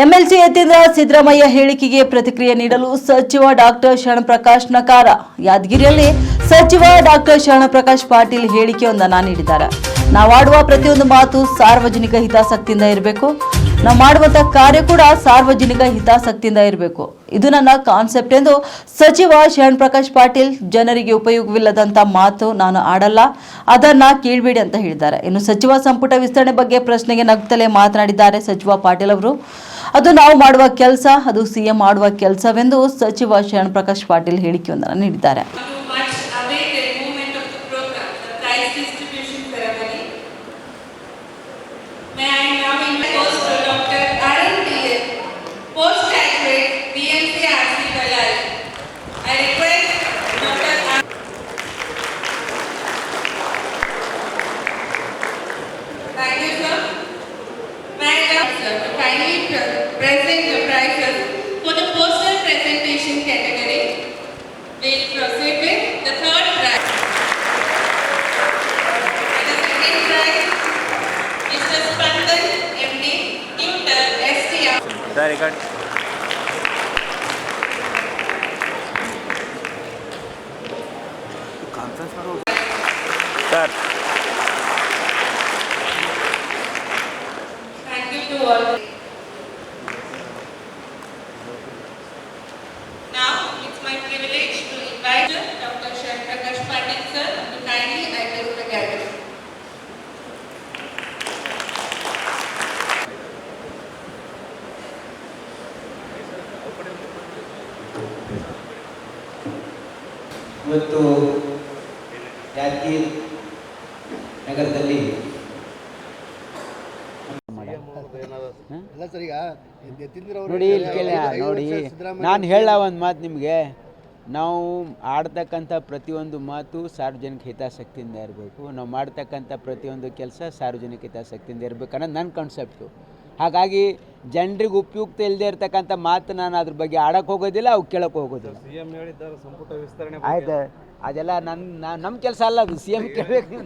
MLC Yathindra Siddaramaiah ಹೇಳಿಕೆಗೆ ಪ್ರತಿಕ್ರಿಯೆ ನೀಡಲು ಸಚಿವ ಡಾಕ್ಟರ್ ಶರಣಪ್ರಕಾಶ್ ನಕಾರ. ಯಾದಗಿರಿಯಲ್ಲಿ ಸಚಿವ ಡಾಕ್ಟರ್ ಶರಣಪ್ರಕಾಶ್ ಪಾಟೀಲ್ ಹೇಳಿಕೆಯೊಂದನ್ನು ನೀಡಿದ್ದಾರೆ. ನಾವಾಡುವ ಪ್ರತಿಯೊಂದು ಮಾತು ಸಾರ್ವಜನಿಕ ಹಿತಾಸಕ್ತಿಯಿಂದ ಇರಬೇಕು. ನಾವು ಮಾಡುವಂತಹ ಕಾರ್ಯ ಕೂಡ ಸಾರ್ವಜನಿಕ ಹಿತಾಸಕ್ತಿಯಿಂದ ಇರಬೇಕು. ಇದು ನನ್ನ ಕಾನ್ಸೆಪ್ಟ್ ಎಂದು ಸಚಿವ ಶರಣಪ್ರಕಾಶ್ ಪಾಟೀಲ್ ಜನರಿಗೆ ಉಪಯೋಗವಿಲ್ಲದಂತ ಮಾತು ನಾನು ಆಡಲ್ಲ, ಅದನ್ನ ಕೇಳಬೇಡಿ ಅಂತ ಹೇಳಿದ್ದಾರೆ. ಇನ್ನು ಸಚಿವ ಸಂಪುಟ ವಿಸ್ತರಣೆ ಬಗ್ಗೆ ಪ್ರಶ್ನೆಗೆ ನಗುತ್ತಲೇ ಮಾತನಾಡಿದ್ದಾರೆ ಸಚಿವ ಪಾಟೀಲ್ ಅವರು. ಅದು ನಾವು ಮಾಡುವ ಕೆಲಸ, ಅದು ಸಿಎಂ ಮಾಡುವ ಕೆಲಸವೆಂದು ಸಚಿವ ಶರಣಪ್ರಕಾಶ್ ಪಾಟೀಲ್ ಹೇಳಿಕೆಯೊಂದನ್ನು ನೀಡಿದ್ದಾರೆ. Present the prizes for the poster presentation category. We'll proceed with the third prize. The second prize, Mr. Spandan, MD, Newton, STR. Very good. Sir. Thank you to all. Now, it's my privilege to invite Dr. Shरणप्रकाश Patil sir to kindly address the gathering. ಇವತ್ತು ಯಾದಗಿರಿ ನಗರದಲ್ಲಿ ನೋಡಿ ಇಲ್ಲಿ ಕೇಳಿ ನೋಡಿ, ನಾನು ಹೇಳ ಒಂದು ಮಾತು ನಿಮಗೆ, ನಾವು ಆಡ್ತಕ್ಕಂಥ ಪ್ರತಿಯೊಂದು ಮಾತು ಸಾರ್ವಜನಿಕ ಹಿತಾಸಕ್ತಿಯಿಂದ ಇರಬೇಕು. ನಾವು ಮಾಡ್ತಕ್ಕಂಥ ಪ್ರತಿಯೊಂದು ಕೆಲಸ ಸಾರ್ವಜನಿಕ ಹಿತಾಸಕ್ತಿಯಿಂದ ಇರಬೇಕು ಅನ್ನೋದು ನನ್ನ ಕಾನ್ಸೆಪ್ಟು. ಹಾಗಾಗಿ ಜನರಿಗೆ ಉಪಯುಕ್ತ ಇಲ್ಲದೆ ಇರತಕ್ಕಂಥ ಮಾತು ನಾನು ಅದ್ರ ಬಗ್ಗೆ ಆಡೋಕ್ಕೆ ಹೋಗೋದಿಲ್ಲ, ಅವು ಕೇಳೋಕ್ಕೆ ಹೋಗೋದಿಲ್ಲ. ಆಯ್ತು, ಅದೆಲ್ಲ ನಮ್ಮ ಕೆಲಸ ಅಲ್ಲ, ಅದು ಸಿ ಎಂ ಕೇಳಬೇಕು.